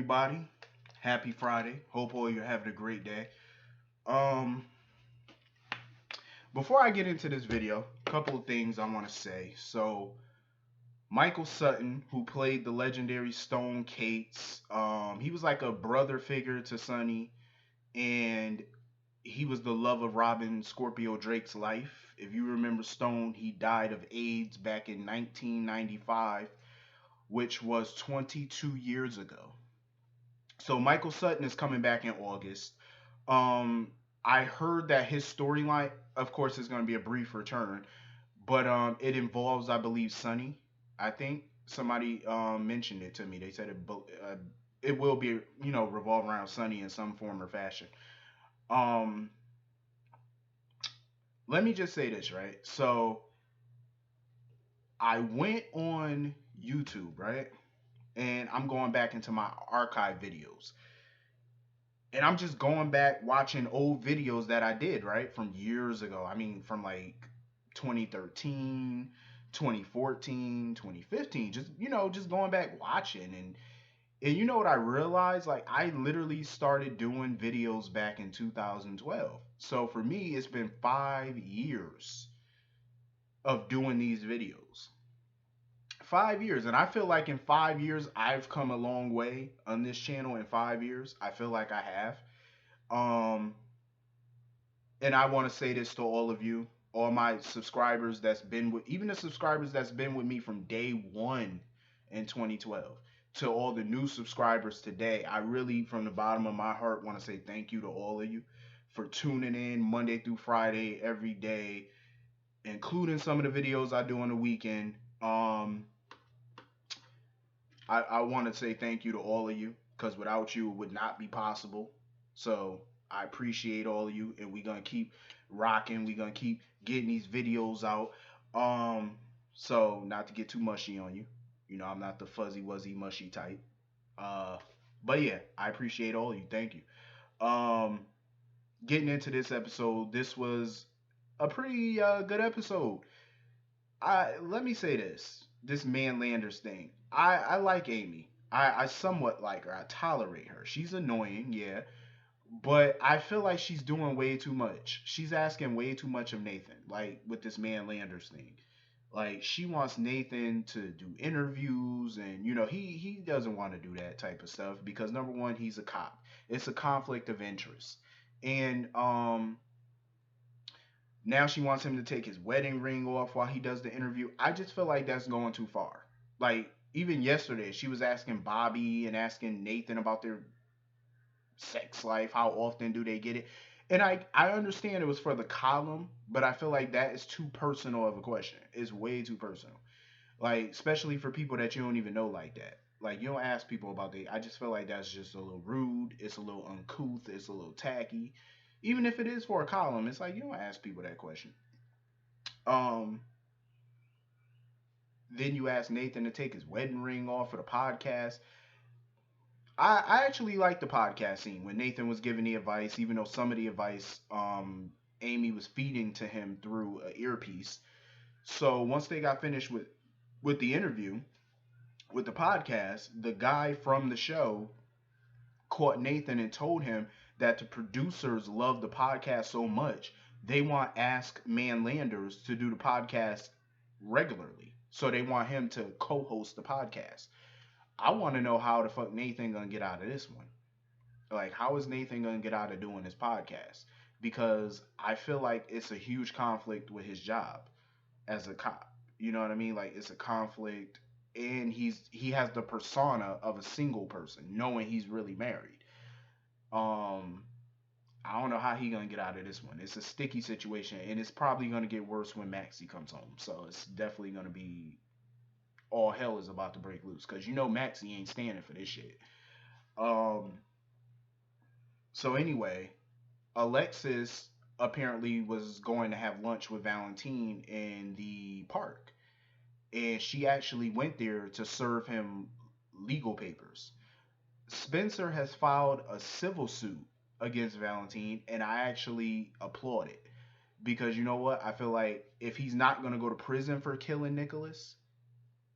everybody? Happy Friday. Hope all you're having a great day. Um, Before I get into this video, a couple of things I want to say. So, Michael Sutton, who played the legendary Stone Cates, he was like a brother figure to Sonny, and he was the love of Robin Scorpio Drake's life. If you remember Stone, he died of AIDS back in 1995, which was 22 years ago. So Michael Sutton is coming back in August. Um, I heard that his storyline, of course, is going to be a brief return, but it involves, I believe, Sonny. I think somebody mentioned it to me. They said it will be, revolve around Sonny in some form or fashion. Um, Let me just say this, right? So I went on YouTube, right, and I'm going back into my archive videos. And I'm just going back watching old videos that I did, right? From years ago. I mean, from like 2013, 2014, 2015. Just going back watching and you know what I realized? Like I literally started doing videos back in 2012. So for me, it's been 5 years of doing these videos. 5 years, and I feel like in 5 years I've come a long way on this channel. In 5 years I feel like I have. um and I want to say this to all of you, all my subscribers that's been with, even the subscribers that's been with me from day one in 2012, to all the new subscribers today. I really, from the bottom of my heart, want to say thank you to all of you for tuning in Monday through Friday every day, including some of the videos I do on the weekend. I want to say thank you to all of you because without you, it would not be possible. So I appreciate all of you, and we're gonna keep rocking. We're gonna keep getting these videos out. Um, so not to get too mushy on you, I'm not the fuzzy wuzzy mushy type. Uh, but yeah, I appreciate all of you. Thank you. Um, Getting into this episode, this was a pretty good episode. I Let me say this man Landers thing. I like Amy. I somewhat like her. I tolerate her. She's annoying, yeah, but I feel like she's doing way too much. She's asking way too much of Nathan, like with this man Landers thing. Like she wants Nathan to do interviews, and he doesn't want to do that type of stuff because number one, he's a cop. It's a conflict of interest, and now she wants him to take his wedding ring off while he does the interview. I just feel like that's going too far. Like even yesterday, she was asking Bobby and asking Nathan about their sex life. How often do they get it? And I understand it was for the column, but I feel like that is too personal of a question. It's way too personal. Like especially for people that you don't even know like that. Like you don't ask people about they. I just feel like that's just a little rude. It's a little uncouth. It's a little tacky. Even if it is for a column, it's like you don't ask people that question. Um, then you ask Nathan to take his wedding ring off for the podcast. I actually like the podcast scene when Nathan was giving the advice, even though some of the advice Amy was feeding to him through an earpiece. So once they got finished with the interview, with the podcast, the guy from the show caught Nathan and told him that the producers love the podcast so much they want Ask Man Landers to do the podcast regularly. So they want him to co-host the podcast. I want to know how the fuck Nathan gonna get out of this one. Like, how is Nathan gonna get out of doing this podcast? Because I feel like it's a huge conflict with his job as a cop. You know what I mean? Like, it's a conflict, and he has the persona of a single person, knowing he's really married. Um, I don't know how he gonna get out of this one. It's a sticky situation, and it's probably gonna get worse when Maxie comes home. So it's definitely gonna be all hell is about to break loose because Maxie ain't standing for this shit. Um, so anyway, Alexis apparently was going to have lunch with Valentine in the park, and she actually went there to serve him legal papers. Spencer has filed a civil suit against Valentine, and I actually applaud it because you know what? I feel like if he's not going to go to prison for killing Nicholas,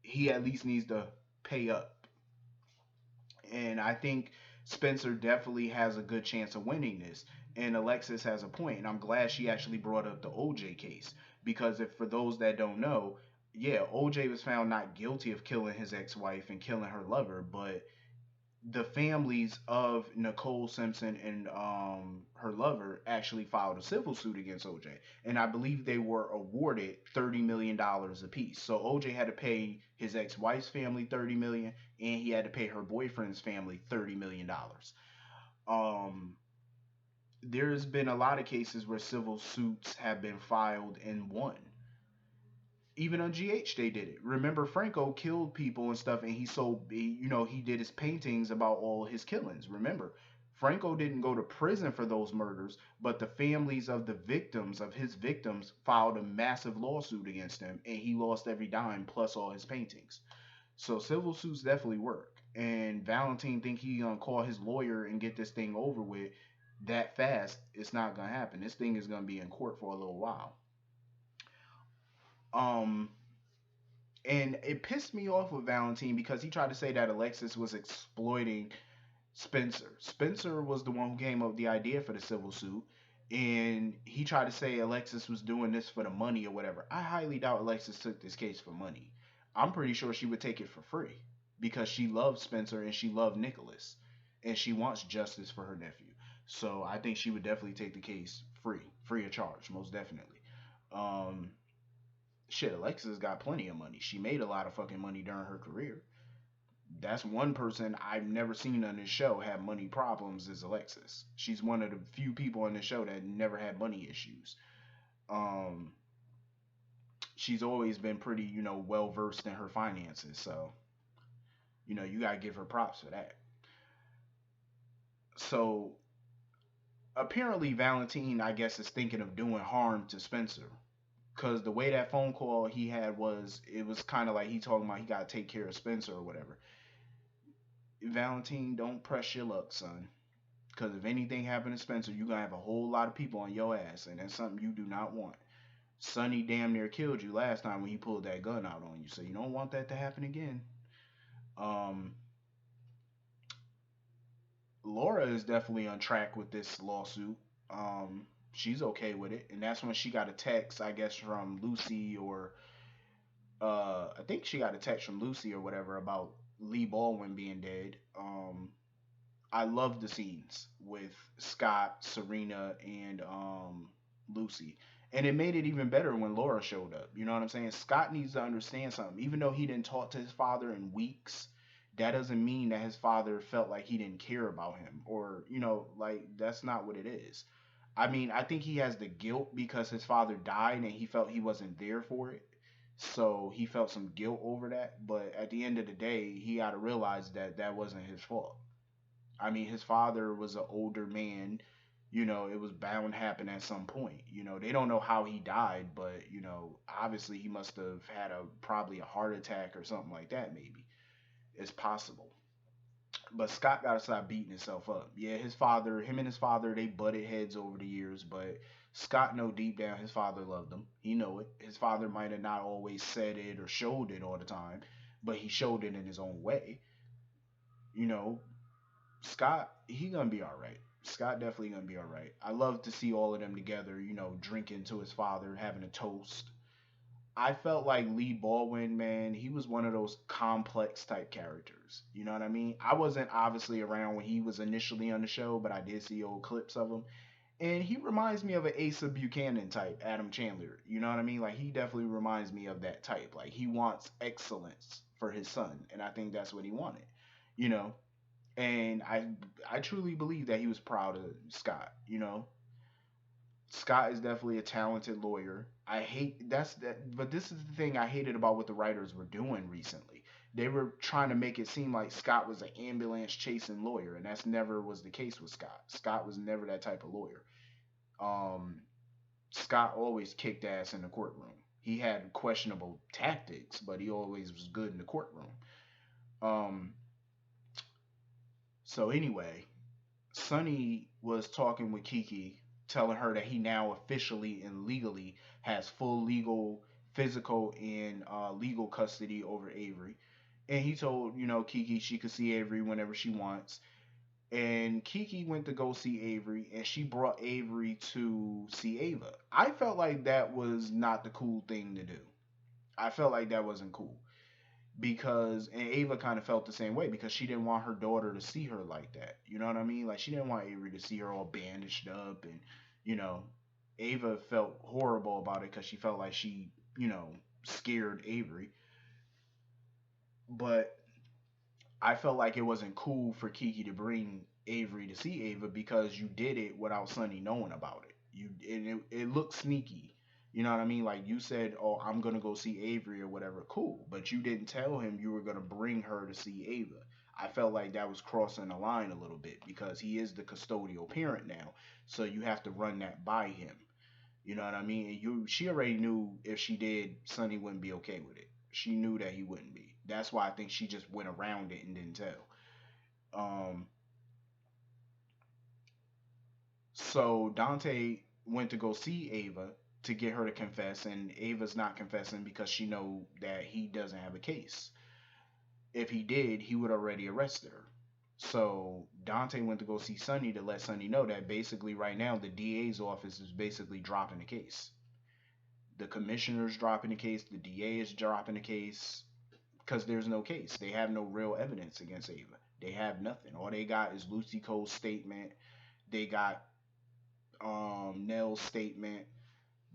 he at least needs to pay up. And I think Spencer definitely has a good chance of winning this. And Alexis has a point, and I'm glad she actually brought up the OJ case because if for those that don't know, yeah, OJ was found not guilty of killing his ex-wife and killing her lover, but the families of Nicole Simpson and her lover actually filed a civil suit against OJ, and I believe they were awarded $30 million apiece. So OJ had to pay his ex-wife's family 30 million, and he had to pay her boyfriend's family $30 million. Um, there's been a lot of cases where civil suits have been filed and won. Even on GH they did it. Remember Franco killed people and stuff, and he sold, he did his paintings about all his killings. Remember, Franco didn't go to prison for those murders, but the families of the victims of his victims filed a massive lawsuit against him, and he lost every dime plus all his paintings. So civil suits definitely work. And Valentine think he gonna call his lawyer and get this thing over with that fast. It's not gonna happen. This thing is gonna be in court for a little while. Um, and it pissed me off with Valentine because he tried to say that Alexis was exploiting Spencer. Spencer was the one who came up with the idea for the civil suit, and he tried to say Alexis was doing this for the money or whatever. I highly doubt Alexis took this case for money. I'm pretty sure she would take it for free because she loves Spencer and she loved Nicholas, and she wants justice for her nephew. So I think she would definitely take the case free, free of charge, most definitely. Um, Shit, Alexis got plenty of money. She made a lot of fucking money during her career. That's one person I've never seen on this show have money problems is Alexis. She's one of the few people on the show that never had money issues. Um, she's always been pretty, well versed in her finances. So, you gotta give her props for that. So apparently Valentine, I guess, is thinking of doing harm to Spencer. Cause the way that phone call he had was, it was kind of like he talking about he gotta take care of Spencer or whatever. Valentine, don't press your luck, son. Because if anything happened to Spencer, you're going to have a whole lot of people on your ass, and that's something you do not want. Sonny damn near killed you last time when he pulled that gun out on you, so you don't want that to happen again. Um, Laura is definitely on track with this lawsuit. She's okay with it, and that's when she got a text, I guess, from Lucy or I think she got a text from Lucy or whatever about Lee Baldwin being dead. I love the scenes with Scott, Serena, and Lucy. And it made it even better when Laura showed up. You know what I'm saying? Scott needs to understand something. Even though he didn't talk to his father in weeks, that doesn't mean that his father felt like he didn't care about him. Or, like, that's not what it is. I mean, I think he has the guilt because his father died and he felt he wasn't there for it. So he felt some guilt over that. But at the end of the day, he got to realize that that wasn't his fault. I mean, his father was an older man. It was bound to happen at some point. They don't know how he died, but obviously he must have had probably a heart attack or something like that. Maybe it's possible. But Scott got to stop beating himself up. Yeah, him and his father, they butted heads over the years, but Scott know deep down his father loved him. He know it. His father might have not always said it or showed it all the time, but he showed it in his own way. You know, Scott, he gonna be all right. Scott definitely gonna be all right. I love to see all of them together, drinking to his father, having a toast. I felt like Lee Baldwin, man, he was one of those complex type characters. You know what I mean? I wasn't obviously around when he was initially on the show, but I did see old clips of him. And he reminds me of an Asa Buchanan type, Adam Chandler. You know what I mean? Like, he definitely reminds me of that type. Like, he wants excellence for his son. And I think that's what he wanted. You know? And I truly believe that he was proud of Scott. Scott is definitely a talented lawyer. I hate that's that, but this is the thing I hated about what the writers were doing recently. They were trying to make it seem like Scott was an ambulance chasing lawyer, and that's never was the case with Scott. Scott was never that type of lawyer. Um, Scott always kicked ass in the courtroom. He had questionable tactics, but he always was good in the courtroom. Um, so anyway, Sonny was talking with Kiki, telling her that he now officially and legally has full legal, physical, and legal custody over Avery. And he told, Kiki she could see Avery whenever she wants. And Kiki went to go see Avery, and she brought Avery to see Ava. I felt like that was not the cool thing to do. I felt like that wasn't cool because, and Ava kind of felt the same way because she didn't want her daughter to see her like that. You know what I mean? Like she didn't want Avery to see her all bandaged up, and you know, Ava felt horrible about it because she felt like she, scared Avery. But I felt like it wasn't cool for Kiki to bring Avery to see Ava because you did it without Sonny knowing about it. It looked sneaky. You know what I mean? Like you said, "Oh, I'm gonna go see Avery or whatever." Cool, but you didn't tell him you were gonna bring her to see Ava. I felt like that was crossing the line a little bit because he is the custodial parent now, so you have to run that by him. You know what I mean? She already knew if she did, Sonny wouldn't be okay with it. She knew that he wouldn't be. That's why I think she just went around it and didn't tell. Um, so Dante went to go see Ava to get her to confess, and Ava's not confessing because she know that he doesn't have a case. If he did, he would already arrested her. So Dante went to go see Sonny to let Sonny know that basically right now the DA's office is basically dropping the case. The commissioner's dropping the case, the DA is dropping the case because there's no case. They have no real evidence against Ava. They have nothing. All they got is Lucy Cole's statement. They got Nell's statement,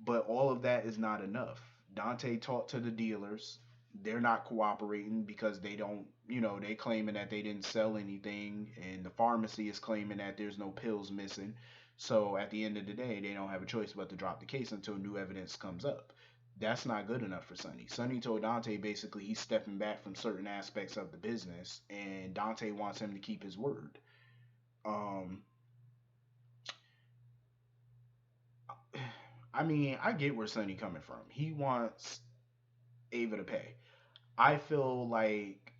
but all of that is not enough. Dante talked to the dealers. They're not cooperating because they don't, they claiming that they didn't sell anything, and the pharmacy is claiming that there's no pills missing. So at the end of the day, they don't have a choice but to drop the case until new evidence comes up. That's not good enough for Sonny. Sonny told Dante basically he's stepping back from certain aspects of the business, and Dante wants him to keep his word. Um, I mean, I get where Sonny coming from. He wants Ava to pay. I feel like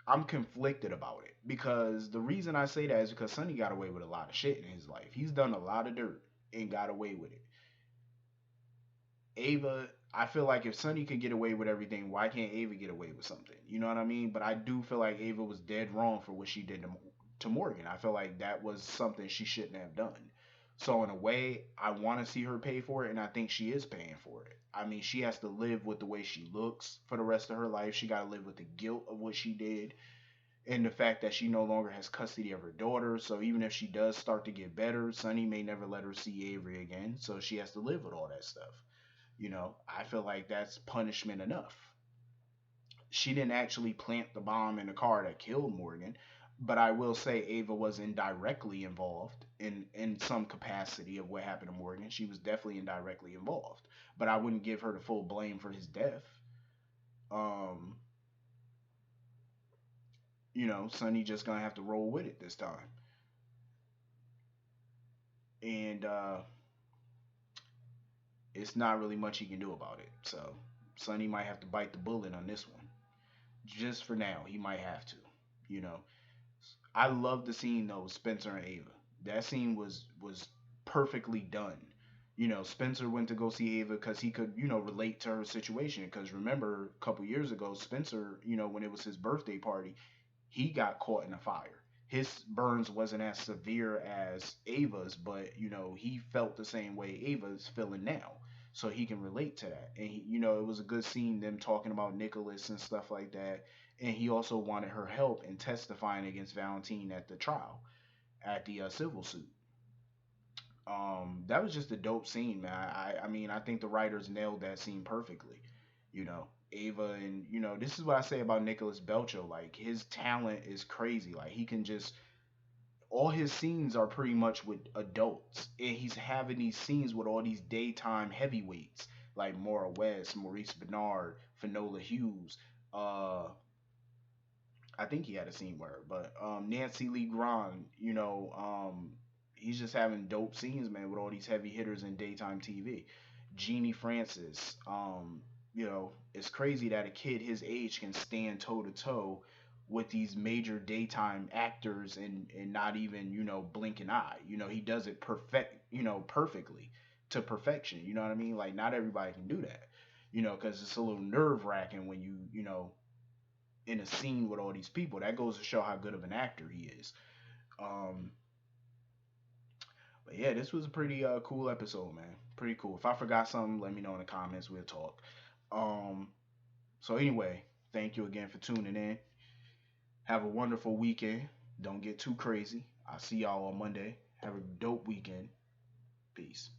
I'm conflicted about it because the reason I say that is because Sonny got away with a lot of shit in his life. He's done a lot of dirt and got away with it. Ava, I feel like if Sonny could get away with everything, why can't Ava get away with something? You know what I mean? But I do feel like Ava was dead wrong for what she did to Morgan. I feel like that was something she shouldn't have done. So in a way, I want to see her pay for it, and I think she is paying for it. I mean, she has to live with the way she looks for the rest of her life. She got to live with the guilt of what she did and the fact that she no longer has custody of her daughter. So even if she does start to get better, Sonny may never let her see Avery again. So she has to live with all that stuff. I feel like that's punishment enough. She didn't actually plant the bomb in the car that killed Morgan, but I will say Ava was indirectly involved in some capacity of what happened to Morgan. She was definitely indirectly involved, but I wouldn't give her the full blame for his death. Um, Sonny just gonna have to roll with it this time, and it's not really much he can do about it. So Sonny might have to bite the bullet on this one, just for now. He might have to, you know. I love the scene though with Spencer and Ava. That scene was perfectly done. Spencer went to go see Ava because he could, relate to her situation. Because remember, a couple years ago, Spencer, when it was his birthday party, he got caught in a fire. His burns wasn't as severe as Ava's, but he felt the same way Ava's feeling now, so he can relate to that. And it was a good scene them talking about Nicholas and stuff like that. And he also wanted her help in testifying against Valentine at the trial, at the civil suit. That was just a dope scene, man. I mean, I think the writers nailed that scene perfectly. Ava, and this is what I say about Nicholas Belcho. Like his talent is crazy. Like he can just all his scenes are pretty much with adults, and he's having these scenes with all these daytime heavyweights like Maura West, Maurice Bernard, Finola Hughes. Uh, I think he had a scene with her, but Nancy Lee Grahn, he's just having dope scenes, man, with all these heavy hitters in daytime TV. Jeannie Francis, it's crazy that a kid his age can stand toe to toe with these major daytime actors and not even, blink an eye. He does it perfectly to perfection. You know what I mean? Like not everybody can do that. Because it's a little nerve wracking when in a scene with all these people. That goes to show how good of an actor he is. Um, but yeah, this was a pretty cool episode, man. Pretty cool. If I forgot something, let me know in the comments. We'll talk. Um, so anyway, thank you again for tuning in. Have a wonderful weekend. Don't get too crazy. I'll see y'all on Monday. Have a dope weekend. Peace.